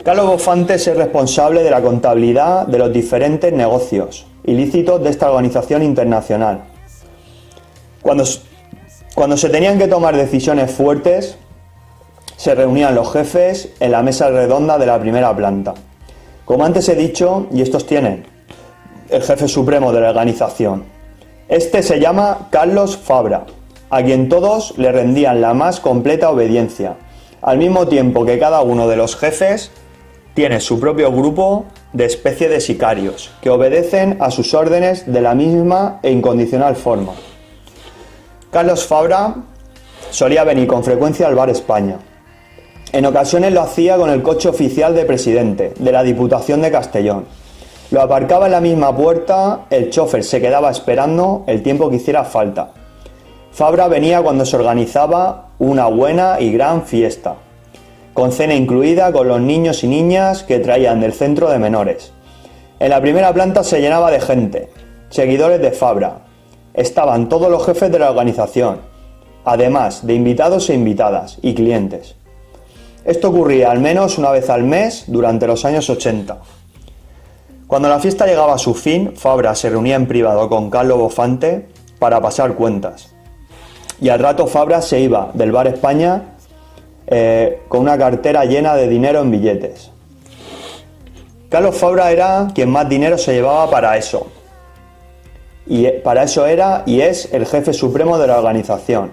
Carlos Bofante es el responsable de la contabilidad de los diferentes negocios ilícitos de esta organización internacional. Cuando se tenían que tomar decisiones fuertes, se reunían los jefes en la mesa redonda de la primera planta. Como antes he dicho, y estos tienen el jefe supremo de la organización. Este se llama Carlos Fabra, a quien todos le rendían la más completa obediencia, al mismo tiempo que cada uno de los jefes tiene su propio grupo de especie de sicarios, que obedecen a sus órdenes de la misma e incondicional forma. Carlos Fabra solía venir con frecuencia al Bar España. En ocasiones lo hacía con el coche oficial de presidente de la Diputación de Castellón. Lo aparcaba en la misma puerta, el chofer se quedaba esperando el tiempo que hiciera falta. Fabra venía cuando se organizaba una buena y gran fiesta, con cena incluida con los niños y niñas que traían del centro de menores. En la primera planta se llenaba de gente, seguidores de Fabra. Estaban todos los jefes de la organización, además de invitados e invitadas y clientes. Esto ocurría al menos una vez al mes durante los años 80. Cuando la fiesta llegaba a su fin, Fabra se reunía en privado con Carlos Bofante para pasar cuentas. Y al rato Fabra se iba del Bar España con una cartera llena de dinero en billetes. Carlos Fabra era quien más dinero se llevaba para eso. Y para eso era y es el jefe supremo de la organización.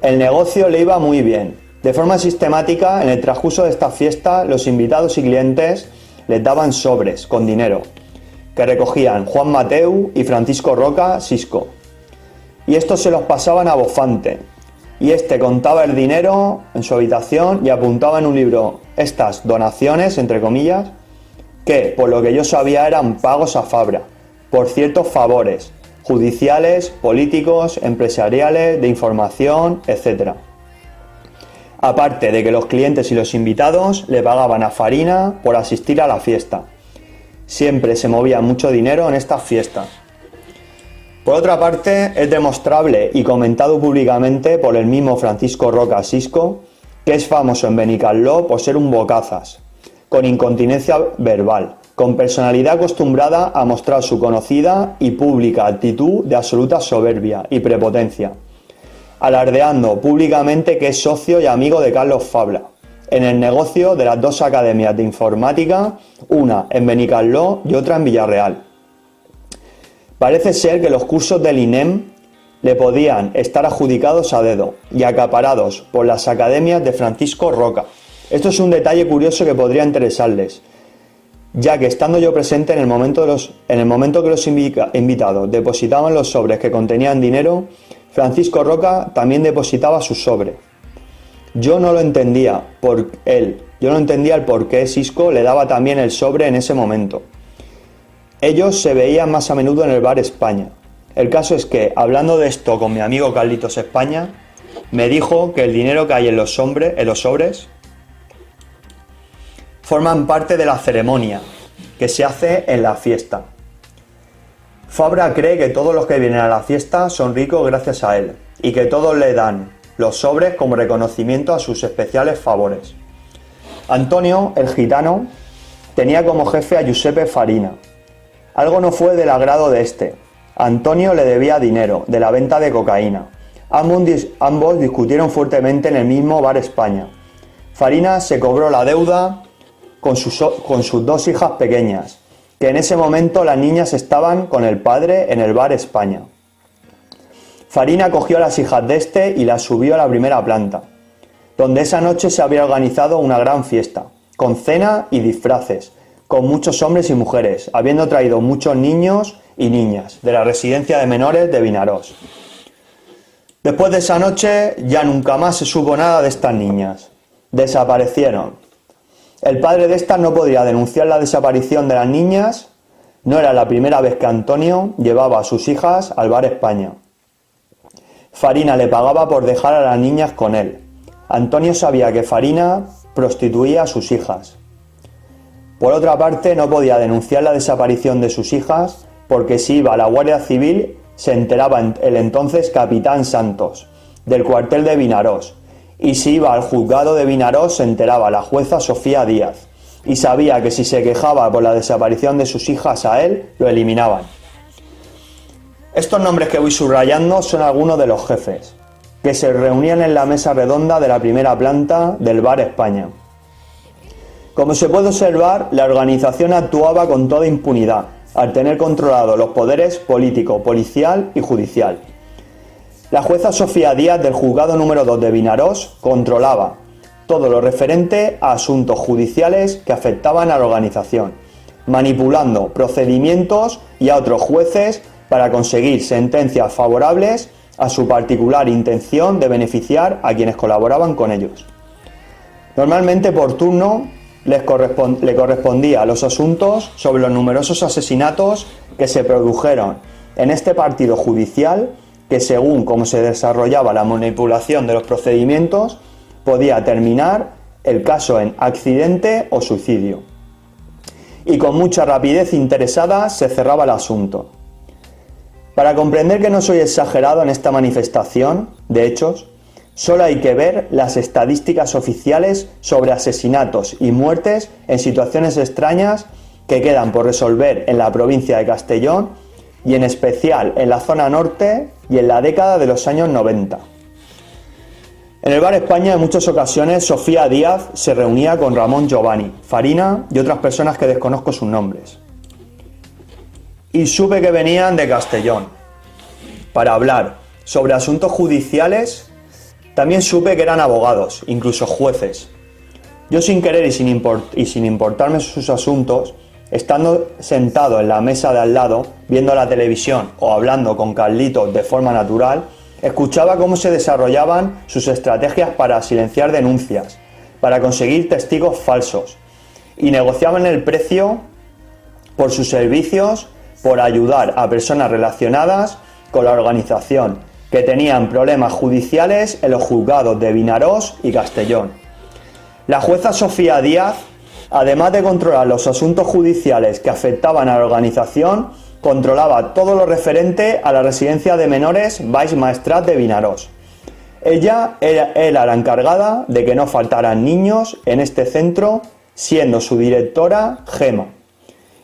El negocio le iba muy bien. De forma sistemática, en el transcurso de esta fiesta, los invitados y clientes les daban sobres con dinero, que recogían Juan Mateu y Francisco Roca Sisco. Y estos se los pasaban a Bofante, y este contaba el dinero en su habitación y apuntaba en un libro estas donaciones, entre comillas, que, por lo que yo sabía, eran pagos a Fabra, por ciertos favores, judiciales, políticos, empresariales, de información, etc. Aparte de que los clientes y los invitados le pagaban a Farina por asistir a la fiesta. Siempre se movía mucho dinero en estas fiestas. Por otra parte, es demostrable y comentado públicamente por el mismo Francisco Roca Sisco, que es famoso en Benicaló por ser un bocazas, con incontinencia verbal, con personalidad acostumbrada a mostrar su conocida y pública actitud de absoluta soberbia y prepotencia, alardeando públicamente que es socio y amigo de Carlos Fabra, en el negocio de las dos academias de informática, una en Benicaló y otra en Villarreal. Parece ser que los cursos del INEM le podían estar adjudicados a dedo y acaparados por las academias de Francisco Roca. Esto es un detalle curioso que podría interesarles, ya que estando yo presente en el momento que los invitados depositaban los sobres que contenían dinero, Francisco Roca también depositaba su sobre. Yo no entendía el por qué Sisco le daba también el sobre en ese momento. Ellos se veían más a menudo en el Bar España. El caso es que, hablando de esto con mi amigo Carlitos España, me dijo que el dinero que hay en los sobres forman parte de la ceremonia que se hace en la fiesta. Fabra cree que todos los que vienen a la fiesta son ricos gracias a él y que todos le dan los sobres como reconocimiento a sus especiales favores. Antonio, el gitano, tenía como jefe a Giuseppe Farina. Algo no fue del agrado de este. Antonio le debía dinero de la venta de cocaína. Ambos discutieron fuertemente en el mismo Bar España. Farina se cobró la deuda con sus dos hijas pequeñas, que en ese momento las niñas estaban con el padre en el Bar España. Farina cogió a las hijas de este y las subió a la primera planta, donde esa noche se había organizado una gran fiesta, con cena y disfraces, con muchos hombres y mujeres, habiendo traído muchos niños y niñas de la residencia de menores de Vinarós. Después de esa noche ya nunca más se supo nada de estas niñas. Desaparecieron. El padre de estas no podía denunciar la desaparición de las niñas. No era la primera vez que Antonio llevaba a sus hijas al Bar España. Farina le pagaba por dejar a las niñas con él. Antonio sabía que Farina prostituía a sus hijas. Por otra parte, no podía denunciar la desaparición de sus hijas porque si iba a la Guardia Civil se enteraba el entonces capitán Santos, del cuartel de Vinarós, y si iba al juzgado de Vinarós se enteraba la jueza Sofía Díaz, y sabía que si se quejaba por la desaparición de sus hijas a él, lo eliminaban. Estos nombres que voy subrayando son algunos de los jefes, que se reunían en la mesa redonda de la primera planta del Bar España. Como se puede observar, la organización actuaba con toda impunidad, al tener controlados los poderes político, policial y judicial. La jueza Sofía Díaz del juzgado número 2 de Vinarós controlaba todo lo referente a asuntos judiciales que afectaban a la organización, manipulando procedimientos y a otros jueces para conseguir sentencias favorables a su particular intención de beneficiar a quienes colaboraban con ellos. Normalmente por turno le correspondía a los asuntos sobre los numerosos asesinatos que se produjeron en este partido judicial, que según cómo se desarrollaba la manipulación de los procedimientos, podía terminar el caso en accidente o suicidio. Y con mucha rapidez interesada se cerraba el asunto. Para comprender que no soy exagerado en esta manifestación de hechos, solo hay que ver las estadísticas oficiales sobre asesinatos y muertes en situaciones extrañas que quedan por resolver en la provincia de Castellón y en especial en la zona norte y en la década de los años 90. En el Bar España en muchas ocasiones Sofía Díaz se reunía con Ramón Giovanni, Farina y otras personas que desconozco sus nombres. Y supe que venían de Castellón para hablar sobre asuntos judiciales. También supe que eran abogados, incluso jueces. Yo sin querer y sin importarme sus asuntos, estando sentado en la mesa de al lado, viendo la televisión o hablando con Carlitos de forma natural, escuchaba cómo se desarrollaban sus estrategias para silenciar denuncias, para conseguir testigos falsos, y negociaban el precio por sus servicios, por ayudar a personas relacionadas con la organización, que tenían problemas judiciales en los juzgados de Vinarós y Castellón. La jueza Sofía Díaz, además de controlar los asuntos judiciales que afectaban a la organización, controlaba todo lo referente a la residencia de menores Baix Maestrat de Vinarós. Ella era la encargada de que no faltaran niños en este centro, siendo su directora Gema,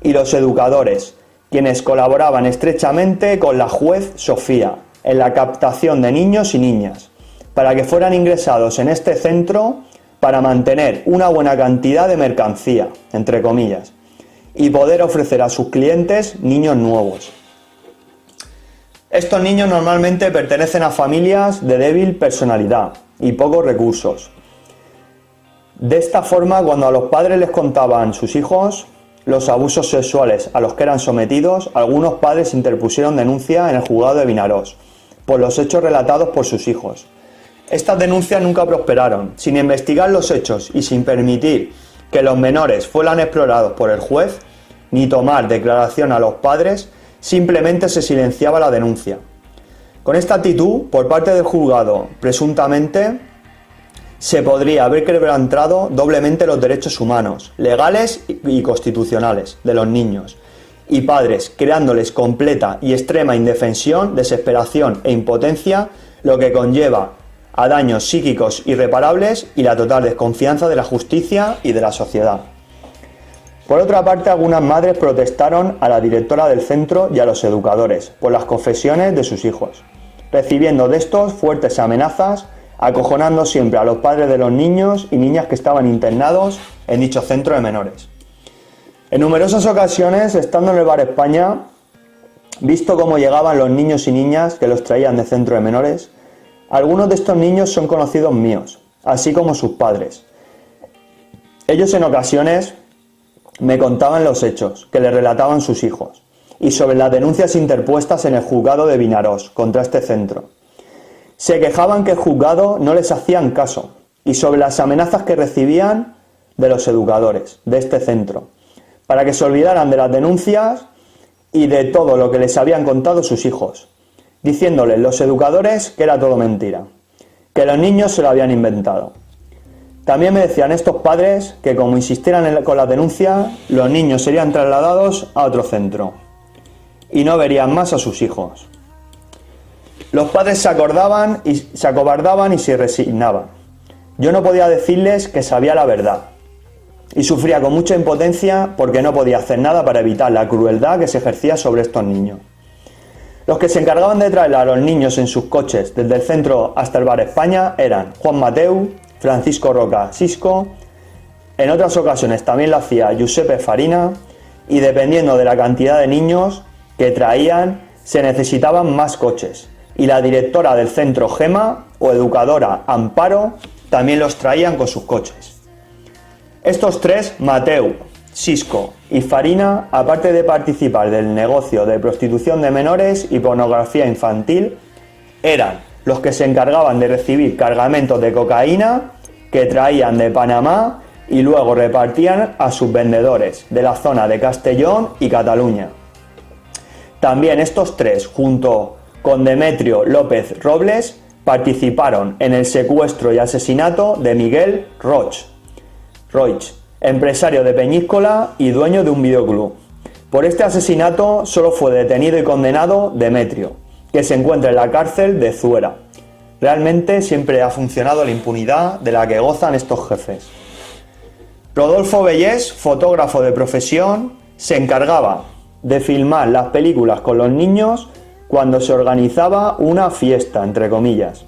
y los educadores, quienes colaboraban estrechamente con la juez Sofía en la captación de niños y niñas, para que fueran ingresados en este centro para mantener una buena cantidad de mercancía, entre comillas, y poder ofrecer a sus clientes niños nuevos. Estos niños normalmente pertenecen a familias de débil personalidad y pocos recursos. De esta forma, cuando a los padres les contaban sus hijos los abusos sexuales a los que eran sometidos, algunos padres interpusieron denuncia en el juzgado de Vinarós por los hechos relatados por sus hijos. Estas denuncias nunca prosperaron. Sin investigar los hechos y sin permitir que los menores fueran explorados por el juez, ni tomar declaración a los padres, simplemente se silenciaba la denuncia. Con esta actitud, por parte del juzgado, presuntamente, se podría haber quebrantado doblemente los derechos humanos, legales y constitucionales de los niños y padres, creándoles completa y extrema indefensión, desesperación e impotencia, lo que conlleva a daños psíquicos irreparables y la total desconfianza de la justicia y de la sociedad. Por otra parte, algunas madres protestaron a la directora del centro y a los educadores por las confesiones de sus hijos, recibiendo de estos fuertes amenazas, acojonando siempre a los padres de los niños y niñas que estaban internados en dicho centro de menores. En numerosas ocasiones, estando en el Bar España, visto cómo llegaban los niños y niñas que los traían de centro de menores, algunos de estos niños son conocidos míos, así como sus padres. Ellos en ocasiones me contaban los hechos que les relataban sus hijos y sobre las denuncias interpuestas en el juzgado de Vinarós contra este centro. Se quejaban que el juzgado no les hacían caso y sobre las amenazas que recibían de los educadores de este centro, para que se olvidaran de las denuncias y de todo lo que les habían contado sus hijos, diciéndoles los educadores que era todo mentira, que los niños se lo habían inventado. También me decían estos padres que como insistieran con la denuncia, los niños serían trasladados a otro centro y no verían más a sus hijos. Los padres se acobardaban y se resignaban. Yo no podía decirles que sabía la verdad, y sufría con mucha impotencia porque no podía hacer nada para evitar la crueldad que se ejercía sobre estos niños. Los que se encargaban de traer a los niños en sus coches desde el centro hasta el Bar España eran Juan Mateu, Francisco Roca Sisco, en otras ocasiones también lo hacía Giuseppe Farina, y dependiendo de la cantidad de niños que traían se necesitaban más coches, y la directora del centro Gema o educadora Amparo también los traían con sus coches. Estos tres, Mateu, Sisco y Farina, aparte de participar del negocio de prostitución de menores y pornografía infantil, eran los que se encargaban de recibir cargamentos de cocaína que traían de Panamá y luego repartían a sus vendedores de la zona de Castellón y Cataluña. También estos tres, junto con Demetrio López Robles, participaron en el secuestro y asesinato de Miguel Roig, empresario de Peñíscola y dueño de un videoclub. Por este asesinato solo fue detenido y condenado Demetrio, que se encuentra en la cárcel de Zuera. Realmente siempre ha funcionado la impunidad de la que gozan estos jefes. Rodolfo Bellés, fotógrafo de profesión, se encargaba de filmar las películas con los niños cuando se organizaba una fiesta, entre comillas.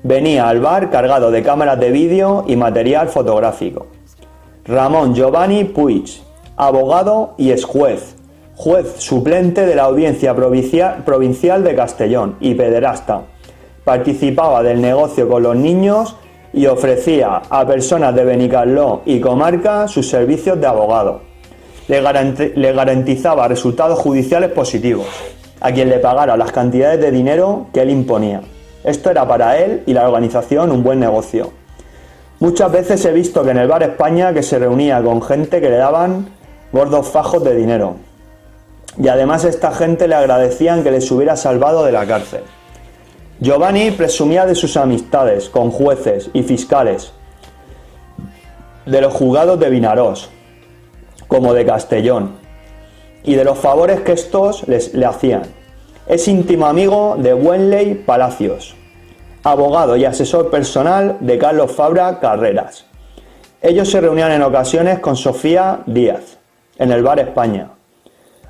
Venía al bar cargado de cámaras de vídeo y material fotográfico. Ramón Giovanni Puig, abogado y exjuez, juez suplente de la Audiencia Provincial de Castellón y pederasta. Participaba del negocio con los niños y ofrecía a personas de Benicarló y comarca sus servicios de abogado. Le garantizaba resultados judiciales positivos a quien le pagara las cantidades de dinero que él imponía. Esto era para él y la organización un buen negocio. Muchas veces he visto que en el Bar España que se reunía con gente que le daban gordos fajos de dinero. Y además a esta gente le agradecían que les hubiera salvado de la cárcel. Giovanni presumía de sus amistades con jueces y fiscales de los juzgados de Vinarós, como de Castellón, y de los favores que estos le hacían. Es íntimo amigo de Wenley Palacios, abogado y asesor personal de Carlos Fabra Carreras. Ellos se reunían en ocasiones con Sofía Díaz, en el Bar España.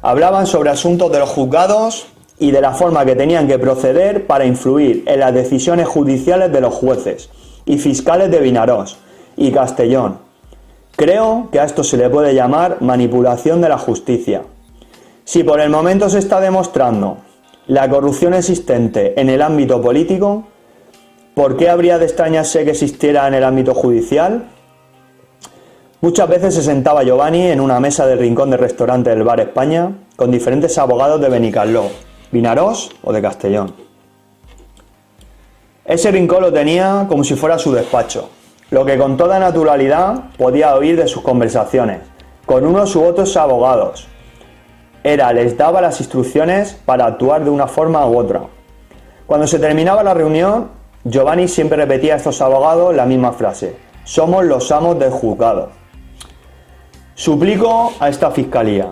Hablaban sobre asuntos de los juzgados y de la forma que tenían que proceder para influir en las decisiones judiciales de los jueces y fiscales de Vinarós y Castellón. Creo que a esto se le puede llamar manipulación de la justicia. Si por el momento se está demostrando la corrupción existente en el ámbito político, ¿por qué habría de extrañarse que existiera en el ámbito judicial? Muchas veces se sentaba Giovanni en una mesa del rincón del restaurante del Bar España con diferentes abogados de Benicarló, Vinarós o de Castellón. Ese rincón lo tenía como si fuera su despacho, lo que con toda naturalidad podía oír de sus conversaciones con unos u otros abogados. Les daba las instrucciones para actuar de una forma u otra. Cuando se terminaba la reunión, Giovanni siempre repetía a estos abogados la misma frase: somos los amos del juzgado. Suplico a esta fiscalía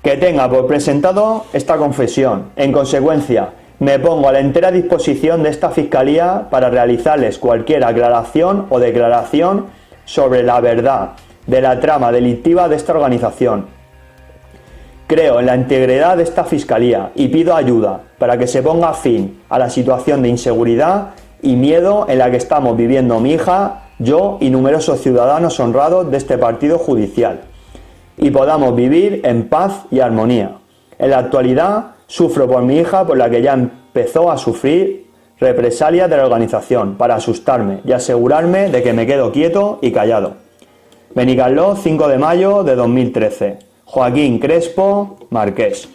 que tenga por presentado esta confesión. En consecuencia, me pongo a la entera disposición de esta fiscalía para realizarles cualquier aclaración o declaración sobre la verdad de la trama delictiva de esta organización. Creo en la integridad de esta fiscalía y pido ayuda para que se ponga fin a la situación de inseguridad y miedo en la que estamos viviendo mi hija, yo y numerosos ciudadanos honrados de este partido judicial, y podamos vivir en paz y armonía. En la actualidad sufro por mi hija, por la que ya empezó a sufrir represalias de la organización para asustarme y asegurarme de que me quedo quieto y callado. Benicarló, 5 de mayo de 2013. Joaquín Crespo Marqués.